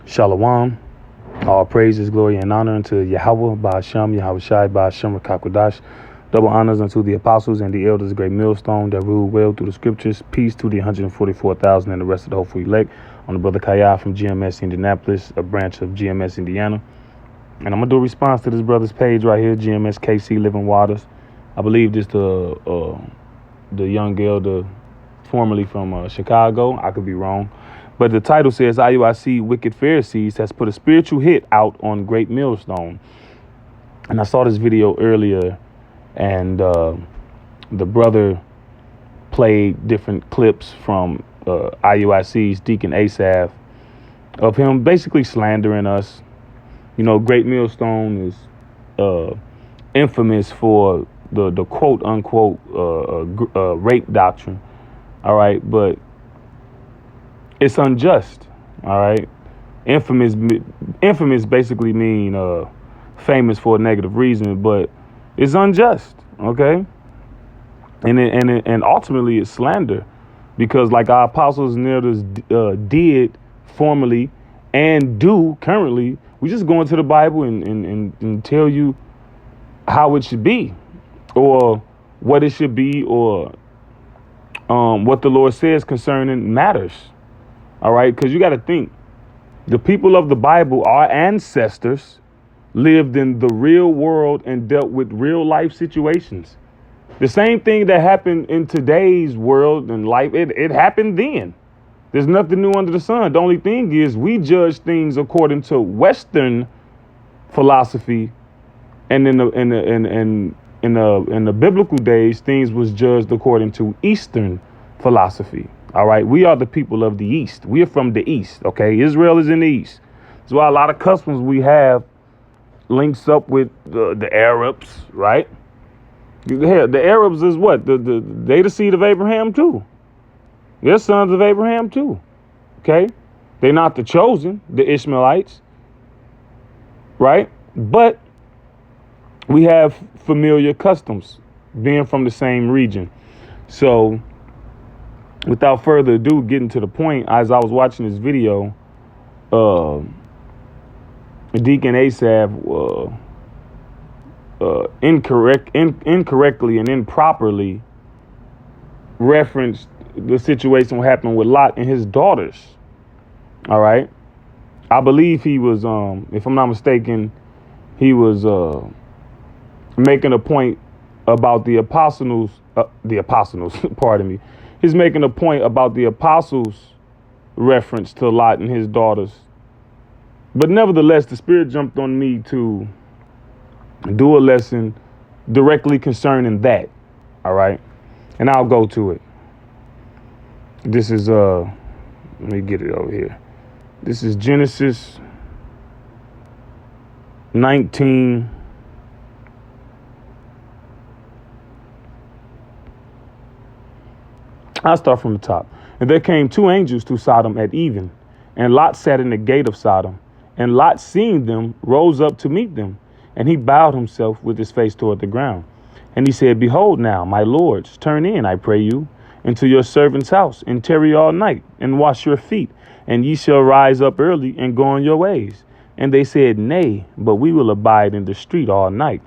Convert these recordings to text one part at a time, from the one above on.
Shalom. All praises, glory, and honor unto Yahweh, Ba'ashem, Yahweh Shai, Ba'ashem, Rakakwadash. Double honors unto the apostles and the elders, great millstone that rule well through the scriptures. Peace to the 144,000 and the rest of the hopeful elect. On the brother Kaya from GMS Indianapolis, a branch of GMS Indiana. And I'm going to do a response to this brother's page right here, GMS KC Living Waters. I believe this the young elder formerly from Chicago. I could be wrong. But the title says, IUIC Wicked Pharisees has put a spiritual hit out on Great Millstone. And I saw this video earlier, and the brother played different clips from IUIC's Deacon Asaph of him basically slandering us. You know, Great Millstone is infamous for the quote unquote rape doctrine. All right, but it's unjust. All right, infamous basically mean famous for a negative reason, but it's unjust. Okay, and ultimately it's slander, because like our apostles and elders did formerly and do currently, we just go into the Bible and tell you how it should be, or what it should be, or what the Lord says concerning matters. All right, because you got to think, the people of the Bible, our ancestors, lived in the real world and dealt with real life situations. The same thing that happened in today's world and life, it happened then. There's nothing new under the sun. The only thing is we judge things according to Western philosophy, and in the biblical days, things was judged according to Eastern philosophy. All right, we are the people of the East. We are from the East. Okay, Israel is in the East. That's why a lot of customs we have links up with the Arabs, right? The Arabs is what? They the seed of Abraham too. They're sons of Abraham too. Okay, they're not the chosen, the Ishmaelites, right? But we have familiar customs being from the same region. So without further ado, getting to the point, as I was watching this video, Deacon Asaph incorrectly and improperly referenced the situation what happened with Lot and his daughters. All right, I believe he was, if I'm not mistaken, he was making a point about the apostles. Pardon me. He's making a point about the apostles' reference to Lot and his daughters. But nevertheless, the Spirit jumped on me to do a lesson directly concerning that. All right. And I'll go to it. This is, let me get it over here. This is Genesis 19. I'll start from the top. And there came two angels to Sodom at even, and Lot sat in the gate of Sodom. And Lot, seeing them, rose up to meet them, and he bowed himself with his face toward the ground. And he said, Behold now, my lords, turn in, I pray you, into your servant's house, and tarry all night, and wash your feet, and ye shall rise up early and go on your ways. And they said, Nay, but we will abide in the street all night.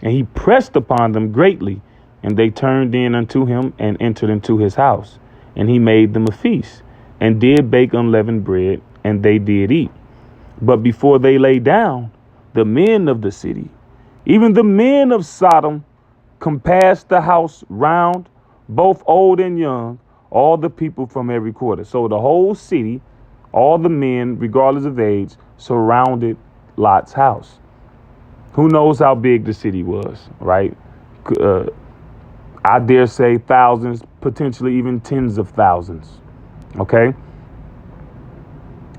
And he pressed upon them greatly, and they turned in unto him and entered into his house. And he made them a feast, and did bake unleavened bread, and they did eat. But before they lay down, the men of the city, even the men of Sodom, compassed the house round, both old and young, all the people from every quarter. So the whole city, all the men, regardless of age, surrounded Lot's house. Who knows how big the city was, right? I dare say thousands, potentially even tens of thousands. Okay.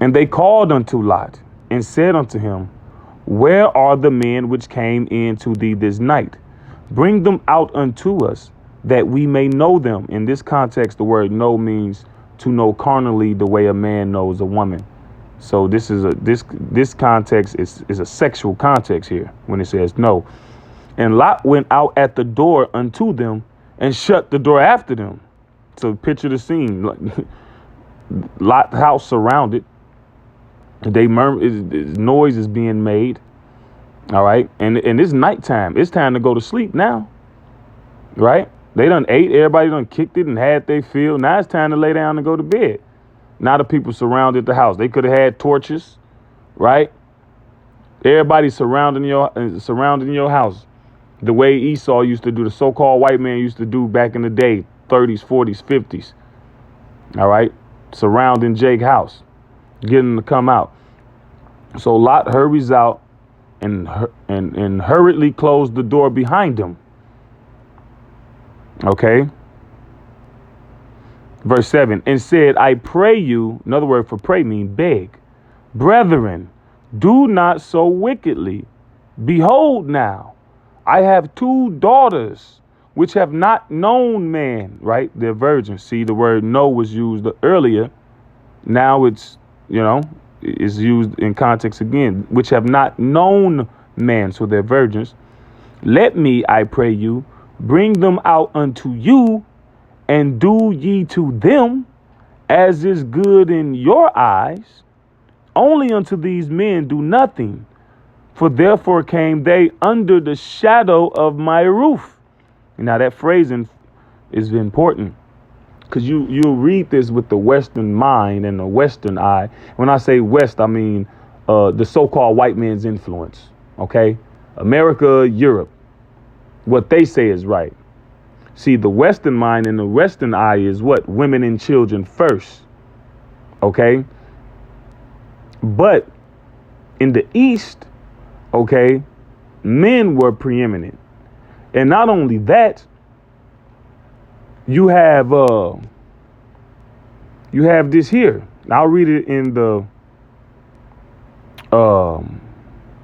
And they called unto Lot and said unto him, Where are the men which came in to thee this night? Bring them out unto us, that we may know them. In this context, the word know means to know carnally the way a man knows a woman. So this is this context is a sexual context here when it says no. And Lot went out at the door unto them and shut the door after them. So picture the scene. Lot's house surrounded. They murmur, noise is being made. All right. And it's nighttime. It's time to go to sleep now. Right. They done ate. Everybody done kicked it and had their fill. Now it's time to lay down and go to bed. Now the people surrounded the house. They could have had torches. Right. Everybody surrounding your house. The way Esau used to do, the so-called white man used to do back in the day, 30s, 40s, 50s. All right. Surrounding Jake's house. Getting him to come out. So Lot hurries out and hurriedly closed the door behind him. Okay. Verse 7, and said, I pray you, another word for pray means beg, brethren, do not so wickedly. Behold now, I have 2 daughters which have not known man, right? They're virgins. See, the word know was used earlier. Now it's, is used in context again, which have not known man, so they're virgins. Let me, I pray you, bring them out unto you, and do ye to them as is good in your eyes. Only unto these men do nothing, for therefore came they under the shadow of my roof. Now that phrasing is important, because you'll read this with the Western mind and the Western eye. When I say West, I mean the so-called white man's influence. Okay, America, Europe, what they say is right. See, the Western mind and the Western eye is what? Women and children first. Okay, but in the East, okay, men were preeminent, and not only that. You have this here. I'll read it in the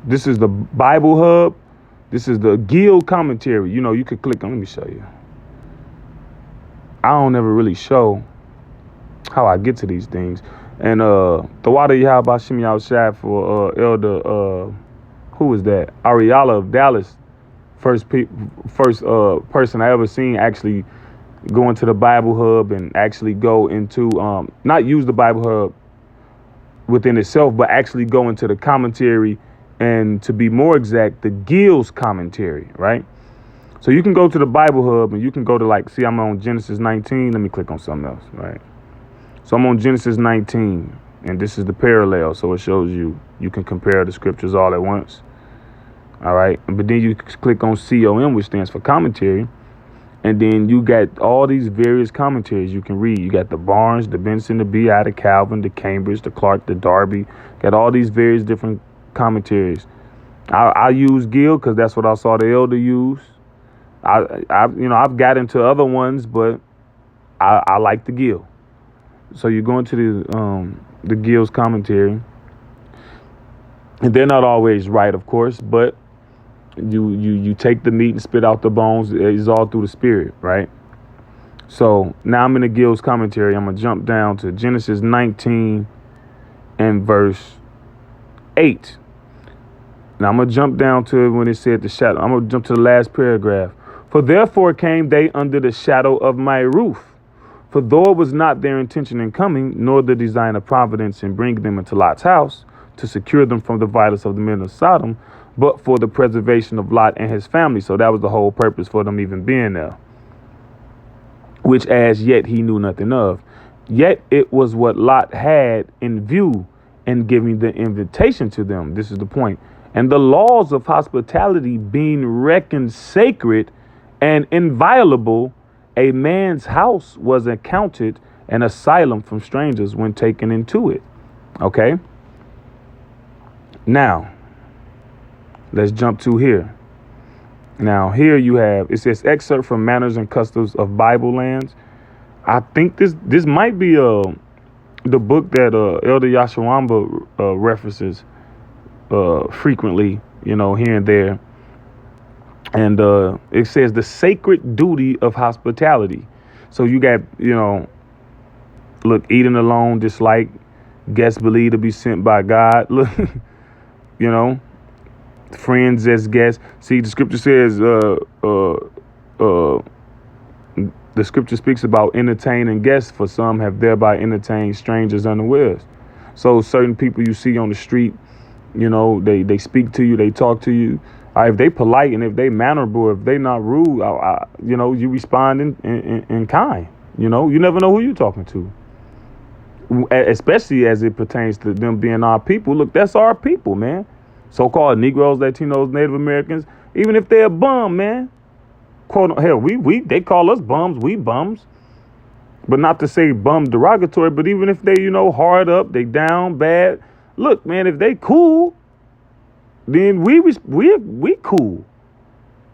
this is the Bible Hub. This is the Gill commentary. You could click on, let me show you. I don't ever really show how I get to these things. And the water Yahweh Shem Yahushua for Elder who is that? Ariala of Dallas. First person I ever seen actually go into the Bible Hub and actually go into, not use the Bible Hub within itself, but actually go into the commentary, and to be more exact, the Gill's commentary, right? So you can go to the Bible Hub and you can go to I'm on Genesis 19. Let me click on something else, right? So I'm on Genesis 19, and this is the parallel. So it shows you can compare the scriptures all at once. All right. But then you click on COM, which stands for commentary. And then you got all these various commentaries you can read. You got the Barnes, the Benson, the B.I., the Calvin, the Cambridge, the Clark, the Darby. Got all these various different commentaries. I use Gill because that's what I saw the elder use. I've got into other ones, but I like the Gill. So you go into the Gill's commentary, and they're not always right, of course, but you take the meat and spit out the bones. It's all through the spirit, right? So now I'm in the Gill's commentary. I'm going to jump down to Genesis 19 and verse 8. Now I'm going to jump down to when it said the shadow. I'm going to jump to the last paragraph. For therefore came they under the shadow of my roof. For though it was not their intention in coming, nor the design of providence in bringing them into Lot's house to secure them from the violence of the men of Sodom, but for the preservation of Lot and his family. So that was the whole purpose for them even being there, which as yet he knew nothing of. Yet it was what Lot had in view in giving the invitation to them. This is the point. And the laws of hospitality being reckoned sacred and inviolable, a man's house was accounted an asylum from strangers when taken into it. Okay. Now, let's jump to here. Now, here you have, it says excerpt from Manners and Customs of Bible Lands. I think this might be the book that Elder Yashawamba references frequently, here and there. And it says the sacred duty of hospitality. So you got, look, eating alone, dislike, guests believed to be sent by God. Look, friends as guests. See, the scripture says, the scripture speaks about entertaining guests, for some have thereby entertained strangers unawares. So certain people you see on the street, you know, they speak to you, they talk to you. If they polite and if they mannerable, if they not rude, you know, you respond in kind. You know, you never know who you're talking to, especially as it pertains to them being our people. Look, that's our people, man. So-called Negroes, Latinos, Native Americans, even if they're a bum, man. Quote, hell, they call us bums, we bums. But not to say bum derogatory, but even if they, you know, hard up, they down bad. Look, man, if they cool, then we cool.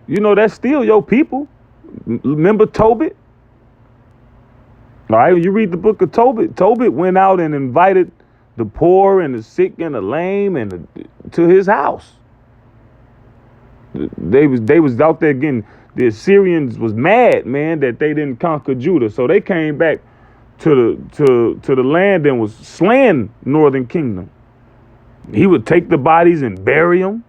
You know, that's still your people. Remember Tobit? All right, you read the book of Tobit. Tobit went out and invited the poor and the sick and the lame to his house. They was out there getting. The Assyrians was mad, man, that they didn't conquer Judah, so they came back to the land and was slaying Northern Kingdom. He would take the bodies and bury them,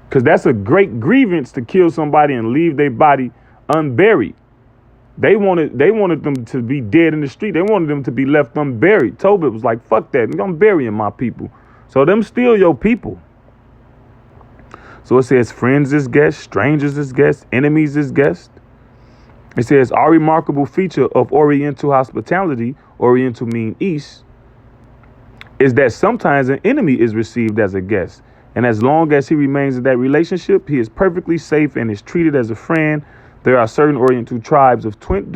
because that's a great grievance to kill somebody and leave their body unburied. They wanted them to be dead in the street. They wanted them to be left unburied. Tobit was like, fuck that, I'm burying my people. So them still your people. So it says friends is guests, strangers is guests, enemies is guests. It says our remarkable feature of Oriental hospitality, Oriental mean East, is that sometimes an enemy is received as a guest. And as long as he remains in that relationship, he is perfectly safe and is treated as a friend. There are certain Oriental tribes of tent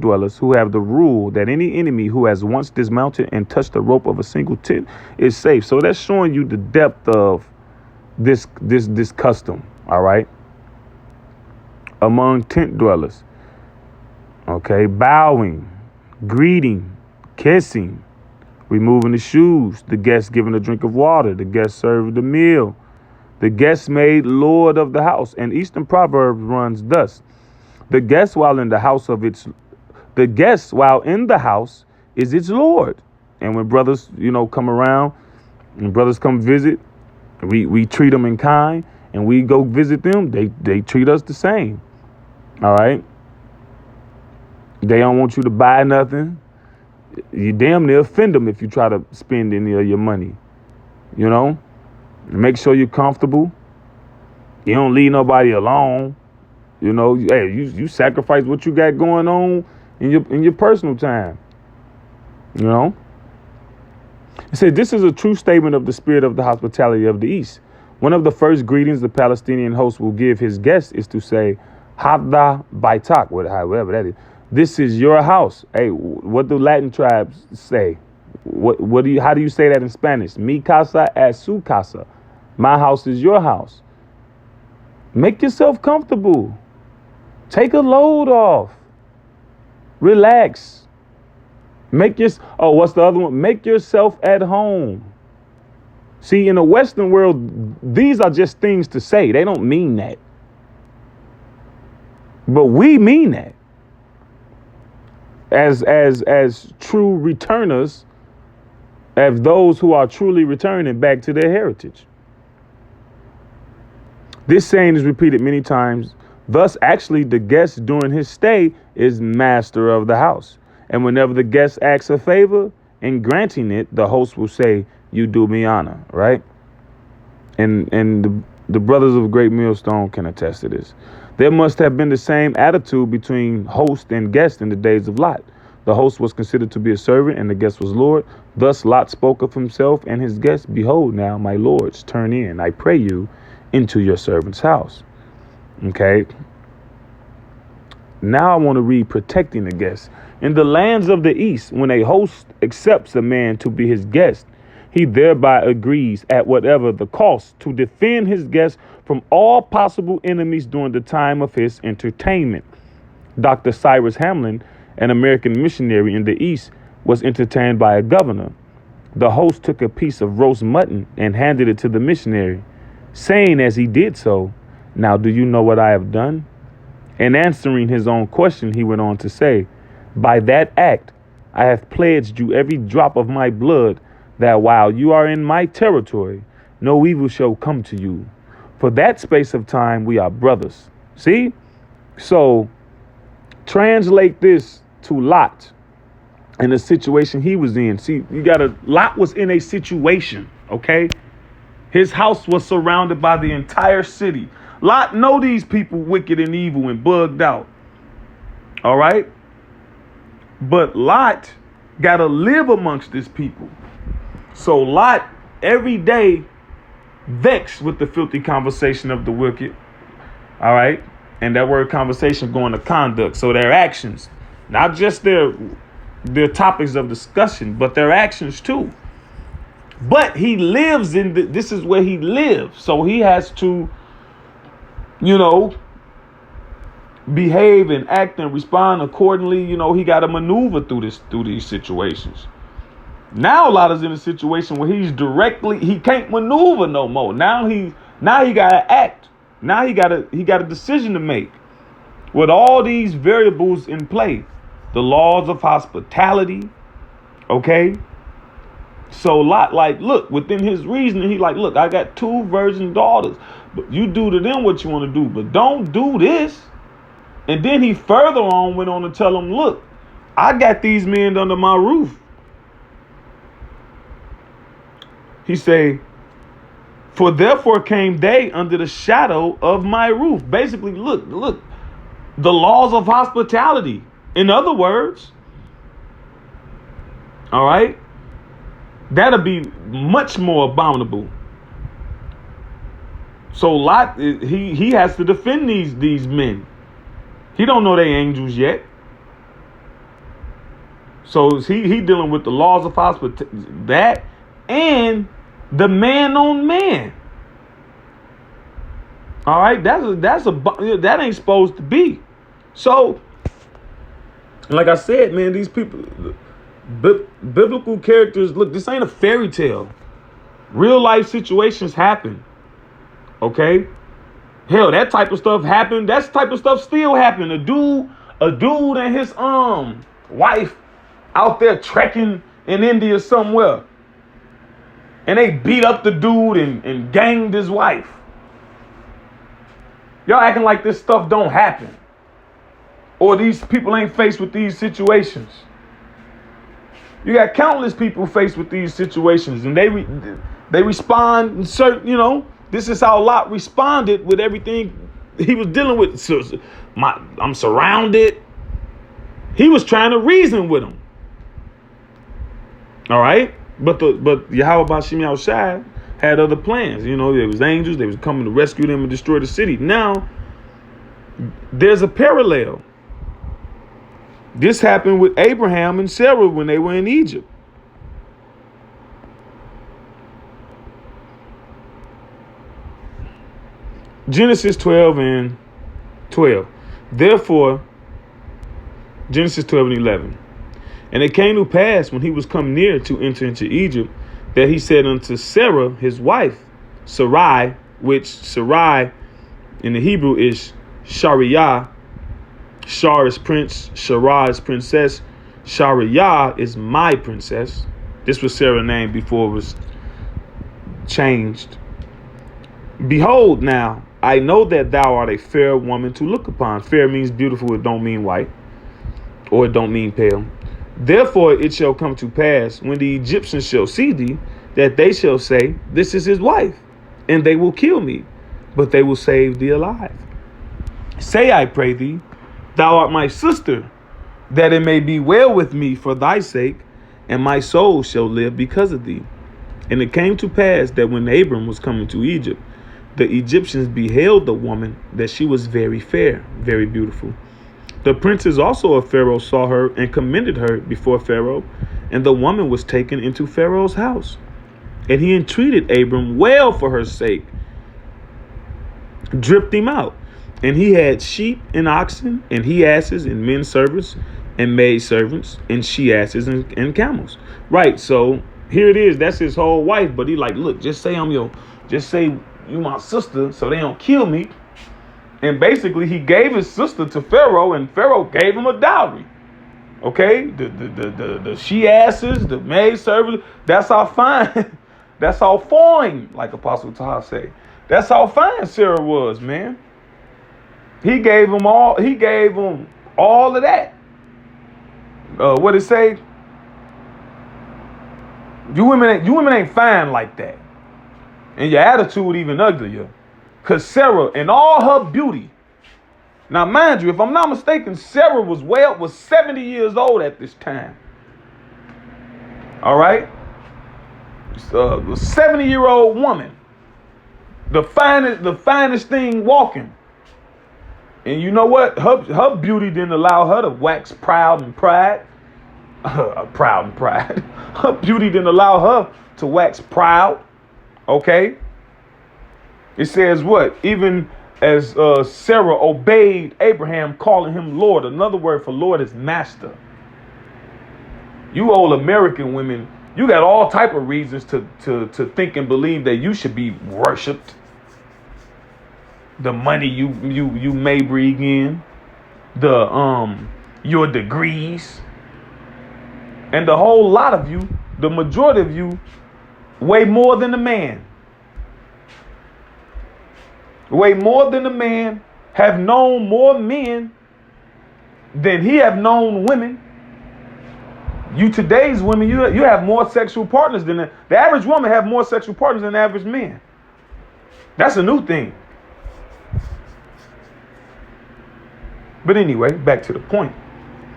dwellers who have the rule that any enemy who has once dismounted and touched the rope of a single tent is safe. So that's showing you the depth of this custom, all right, among tent dwellers. Okay, bowing, greeting, kissing, removing the shoes, the guest given a drink of water, the guest served the meal, the guest made lord of the house. And Eastern proverb runs thus: the guest while in the house is its lord. And when brothers, you know, come around and brothers come visit, we treat them in kind, and we go visit them, they treat us the same. All right. They don't want you to buy nothing. You damn near offend them if you try to spend any of your money. You know, make sure you're comfortable. You don't leave nobody alone. You know, hey, you sacrifice what you got going on in your personal time. You know. It said, this is a true statement of the spirit of the hospitality of the East. One of the first greetings the Palestinian host will give his guests is to say, Hadda Baitak, however that is. This is your house. Hey, what do Latin tribes say? How do you say that in Spanish? Mi casa es su casa. My house is your house. Make yourself comfortable. Take a load off. Relax. What's the other one? Make yourself at home. See, in the Western world, these are just things to say. They don't mean that. But we mean that. As true returners, as those who are truly returning back to their heritage. This saying is repeated many times. Thus, actually, the guest during his stay is master of the house. And whenever the guest asks a favor, in granting it, the host will say, you do me honor, right? And the brothers of Great Millstone can attest to this. There must have been the same attitude between host and guest in the days of Lot. The host was considered to be a servant and the guest was Lord. Thus Lot spoke of himself and his guests, behold now, my lords, turn in, I pray you, into your servant's house. Okay. Now I want to read protecting the guest. In the lands of the East, when a host accepts a man to be his guest, he thereby agrees at whatever the cost to defend his guest from all possible enemies during the time of his entertainment. Dr. Cyrus Hamlin, an American missionary in the East, was entertained by a governor. The host took a piece of roast mutton and handed it to the missionary, saying as he did so, now do you know what I have done? In answering his own question, he went on to say, by that act, I have pledged you every drop of my blood that while you are in my territory, no evil shall come to you. For that space of time, we are brothers. See? So translate this to Lot. in the situation he was in. See, Lot was in a situation, okay? His house was surrounded by the entire city. Lot know these people wicked and evil and bugged out. All right? But Lot got to live amongst this people. So Lot every day vexed with the filthy conversation of the wicked. All right? And that word conversation going to conduct. So their actions, not just their topics of discussion, but their actions too. But he lives this is where he lives. So he has to, behave and act and respond accordingly. He got to maneuver through these situations. Now Lot is in a situation where he can't maneuver no more. Now he got to act. Now he got a decision to make with all these variables in play. The laws of hospitality. Okay. So Lot, look, within his reasoning, he look, I got 2 virgin daughters, but you do to them what you want to do, but don't do this. And then he further on went on to tell them, look, I got these men under my roof. He say, for therefore came they under the shadow of my roof. Basically, look, the laws of hospitality. In other words, all right, that'll be much more abominable. So Lot, he has to defend these men. He don't know they angels yet. So he dealing with the laws of hospitality, that and the man on man. All right, that ain't supposed to be. So, like I said, man, these people, biblical characters. Look, this ain't a fairy tale. Real life situations happen. Okay. Hell, that type of stuff happened. That type of stuff still happen. A dude and his wife out there trekking in India somewhere. And they beat up the dude and ganged his wife. Y'all acting like this stuff don't happen. Or these people ain't faced with these situations. You got countless people faced with these situations. And they respond in certain, this is how Lot responded with everything he was dealing with. So, I'm surrounded. He was trying to reason with him. All right. But Yahweh Bashim Yahushai had other plans. There was angels. They was coming to rescue them and destroy the city. Now, there's a parallel. This happened with Abraham and Sarah when they were in Egypt. Genesis 12 and 12. Therefore, Genesis 12 and 11. And it came to pass when he was come near to enter into Egypt, that he said unto Sarah, his wife, Sarai, which Sarai in the Hebrew is Shariah. Shar is prince, Sarah is princess. Shariah is my princess. This was Sarah's name before it was changed. Behold now, I know that thou art a fair woman to look upon. Fair means beautiful. It don't mean white. Or it don't mean pale. Therefore it shall come to pass, when the Egyptians shall see thee, that they shall say, this is his wife. And they will kill me, but they will save thee alive. Say, I pray thee, thou art my sister, that it may be well with me for thy sake, and my soul shall live because of thee. And it came to pass that when Abram was coming to Egypt, the Egyptians beheld the woman, that she was very fair, very beautiful. The princes also of Pharaoh saw her and commended her before Pharaoh, and the woman was taken into Pharaoh's house. And he entreated Abram well for her sake, dripped him out. And he had sheep and oxen, and he asses, and men servants, and maid servants, and she asses, and camels. Right, so here it is. That's his whole wife. But he look, just say you my sister, so they don't kill me. And basically, he gave his sister to Pharaoh, and Pharaoh gave him a dowry. Okay, the she asses, the maid servants. That's how fine, that's how fine, like Apostle Taha say. That's how fine Sarah was, man. He gave him all. He gave him all of that. What it say? You women ain't fine like that. And your attitude even uglier. Because Sarah, in all her beauty, now mind you, if I'm not mistaken, Sarah was 70 years old at this time. All right? A 70-year-old woman. The finest thing walking. And you know what? Her beauty didn't allow her to wax proud and pride. Proud and pride. Her beauty didn't allow her to wax proud. Okay? It says what? Even as Sarah obeyed Abraham, calling him Lord. Another word for Lord is master. You old American women, you got all type of reasons to think and believe that you should be worshipped. The money you may bring in, your degrees, and the whole lot of you, the majority of you, weigh more than a man. Weigh more than a man, have known more men than he have known women. You today's women, you have more sexual partners than the average woman have more sexual partners than the average man. That's a new thing. But anyway, back to the point.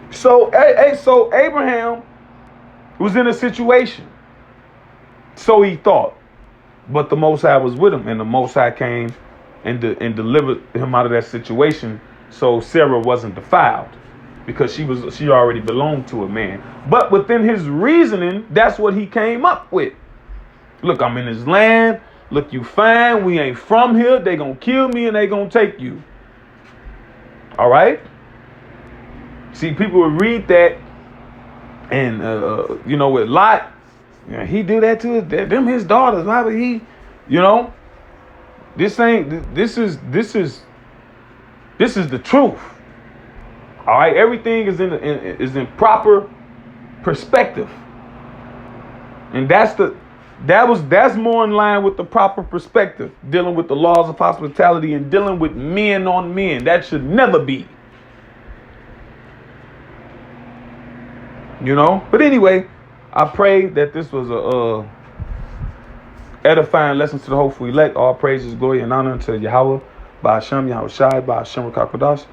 So Abraham was in a situation. So he thought. But the Most High was with him, and the Most High came and delivered him out of that situation. So Sarah wasn't defiled because she already belonged to a man. But within his reasoning, that's what he came up with. Look, I'm in his land. Look, you fine. We ain't from here. They gonna kill me and they gonna take you. All right. See, people would read that, and with Lot, he do that to them his daughters. Why would he? This is the truth. All right, everything is in proper perspective, and that's more in line with the proper perspective, dealing with the laws of hospitality and dealing with men on men. That should never be. But anyway, I pray that this was a edifying lesson to the hopeful elect. All praises, glory, and honor unto Yahweh, by Hashem, Yahweh Shai, by Hashem, Rakakwadash.